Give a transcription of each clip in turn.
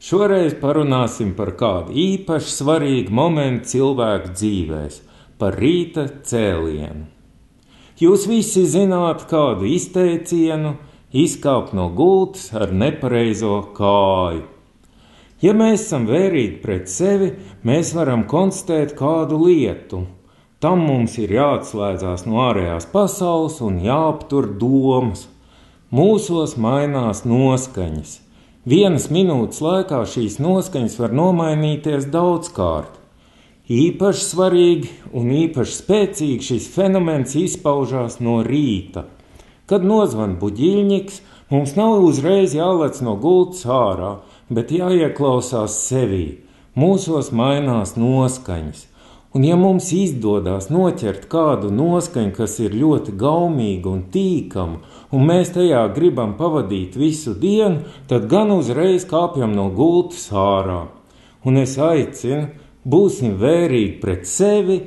Šoreiz parunāsim par kādu īpaši svarīgu momentu cilvēku dzīvēs – par rīta cēlienu. Jūs visi zināt kādu izteicienu izkāpt no gultas ar nepareizo kāju. Ja mēs esam vērīgi pret sevi, mēs varam konstatēt kādu lietu. Tam mums ir jāatslēdzās no ārējās pasaules un jāaptur domas. Mūsos mainās noskaņas. 1 minūtes laikā šīs noskaņas var nomainīties daudzkārt. Īpaši svarīgi un īpaši spēcīgi šis fenomens izpaužās no rīta. Kad nozvan buģiļņiks, mums nav uzreiz jālec no gultas ārā, bet jāieklausās sevī. Mūsos mainās noskaņas. Un ja mums izdodas noķert kādu noskaņu, kas ir ļoti gaumīga un tīkama, un mēs tajā gribam pavadīt visu dienu, tad gan uzreiz kāpjam no gultas ārā. Un es aicinu, būsim vērīgi pret sevi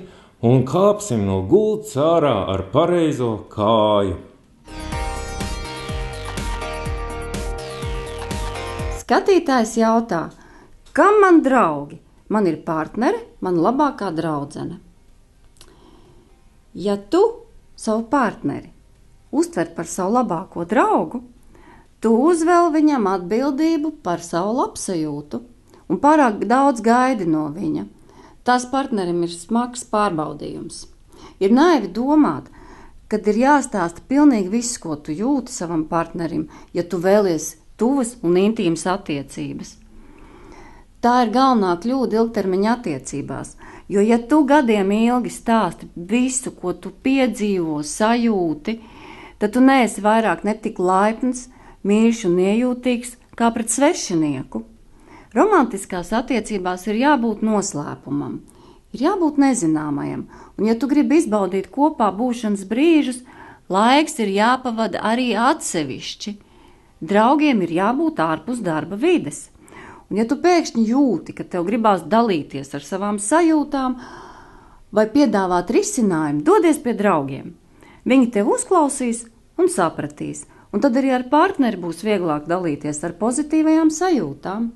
un kāpsim no gultas ārā ar pareizo kāju. Skatītājs jautā, kam man draugi? Man ir partnere, man labākā draudzene. Ja tu savu partneri uztver par savu labāko draugu, tu uzvēl viņam atbildību par savu labsajūtu un pārāk daudz gaidi no viņa. Tās partnerim ir smags pārbaudījums. Ir naivi domāt, kad ir jāstāsta pilnīgi viss, ko tu jūti savam partnerim, ja tu vēlies tuvas un intīmas attiecības. Tā ir galvenā kļūda ilgtermiņa attiecībās, jo ja tu gadiem ilgi stāsti visu, ko tu piedzīvo, sajūti, tad tu neesi vairāk netik laipns, mīļš un iejūtīgs kā pret svešinieku. Romantiskās attiecībās ir jābūt noslēpumam, ir jābūt nezināmajam, un ja tu gribi izbaudīt kopā būšanas brīžus, laiks ir jāpavada arī atsevišķi. Draugiem ir jābūt ārpus darba vides. Un ja tu pēkšņi jūti, ka tev gribās dalīties ar savām sajūtām vai piedāvāt risinājumu, dodies pie draugiem. Viņi tev uzklausīs un sapratīs, un tad arī ar partneri būs vieglāk dalīties ar pozitīvajām sajūtām.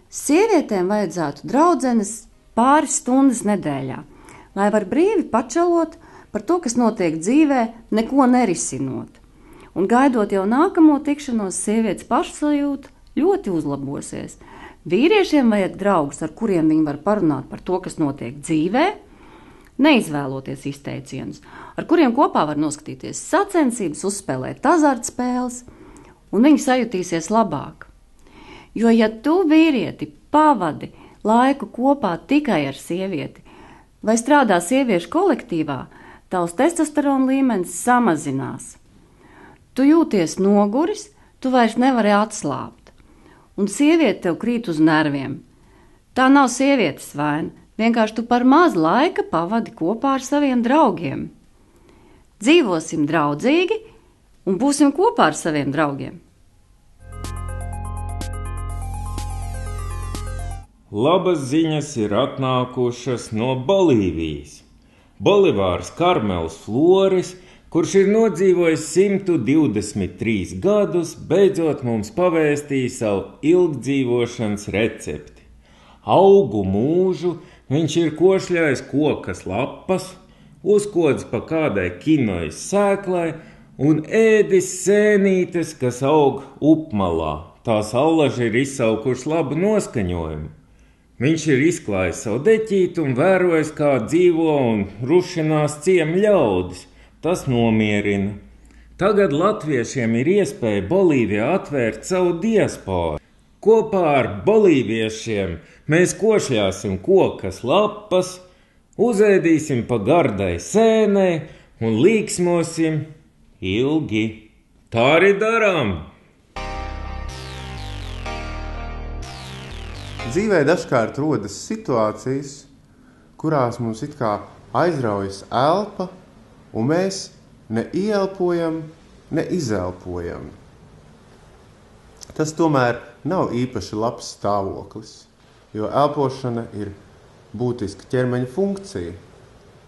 Sievietēm vajadzētu draudzenes pāris stundas nedēļā, lai var brīvi pačalot par to, kas notiek dzīvē, neko nerisinot. Un gaidot jau nākamo tikšanos, sievietes pašsajūta ļoti uzlabosies. Vīriešiem vajag draugus, ar kuriem viņi var parunāt par to, kas notiek dzīvē, neizvēloties izteicienus, ar kuriem kopā var noskatīties sacensības, uzspēlēt azartspēles, un viņi sajutīsies labāk. Jo ja tu, vīrieti, pavadi laiku kopā tikai ar sievieti vai strādā sieviešu kolektīvā, tavs testosterona līmenis samazinās. Tu jūties noguris, tu vairs nevari atslābt. Un sieviete tev krīt uz nerviem. Tā nav sievietes vaina, vienkārši tu par maz laika pavadi kopā ar saviem draugiem. Dzīvosim draudzīgi un būsim kopā ar saviem draugiem. Labas ziņas ir atnākušas no Bolīvijas. Bolivārs Karmels Floris, kurš ir nodzīvojis 123 gadus, beidzot mums pavēstīja savu ilgdzīvošanas recepti. Augu mūžu viņš ir košļājis kokas lapas, uzkods pa kādai kinojas sēklai un ēdis sēnītes, kas aug upmalā. Tās allaži ir izsaukuši labu noskaņojumu. Viņš ir izklājis savu deķītu un vērojis, kā dzīvo un rušinās ciemu ļaudis. Tas nomierina. Tagad latviešiem ir iespēja Bolīvijā atvērt savu diasporu. Kopā ar bolīviešiem mēs košļāsim kokas lapas, uzēdīsim pa gardai sēnei un līksmosim ilgi. Tā arī darām! Dzīvē dažkārt rodas situācijas, kurās mums it kā aizraujas elpa, un mēs ne ieelpojam, ne izelpojam. Tas tomēr nav īpaši labs stāvoklis, jo elpošana ir būtiska ķermeņa funkcija.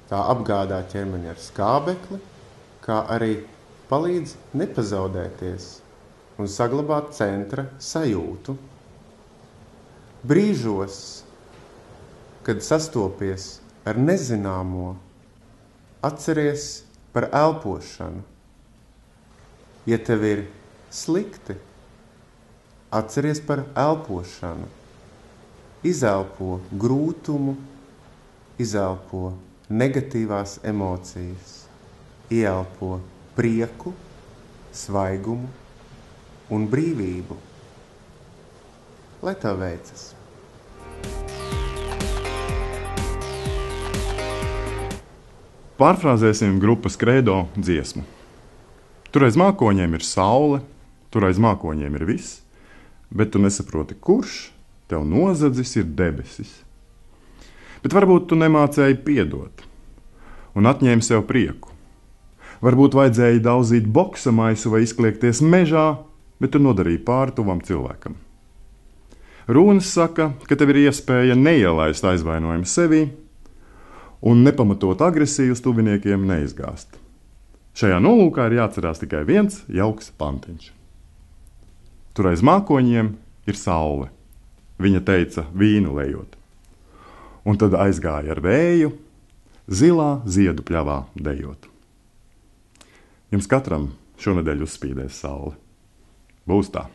Tā apgādā ķermeni ar skābekli, kā arī palīdz nepazaudēties un saglabāt centra sajūtu. brīžos, kad sastopies ar nezināmo, atceries par elpošanu. Ja tev ir slikti, atceries par elpošanu. Izelpo grūtumu, izelpo negatīvās emocijas, ieelpo prieku, svaigumu un brīvību. Lai tev veicas! Pārfrāzēsim grupas Credo dziesmu. Tur aiz mākoņiem ir saule, tur aiz mākoņiem ir viss, bet tu nesaproti, kurš tev nozadzis ir debesis. Bet varbūt tu nemācēji piedot un atņēmi sev prieku. Varbūt vajadzēja daudzīt boksa maisu vai izkliegties mežā, bet tu nodarīji pāri tuvam cilvēkam. Rūnas saka, ka tev ir iespēja neielaist aizvainojumu sevī un nepamatot agresiju uz tuviniekiem neizgāzt. Šajā nolūkā ir jāatcerās tikai viens jauks pantiņš. Tur aiz mākoņiem ir saule, viņa teica vīnu lejot, un tad aizgāja ar vēju, zilā ziedu pļavā dejot. Jums katram šonedēļ uzspīdēs saule. Būs tā!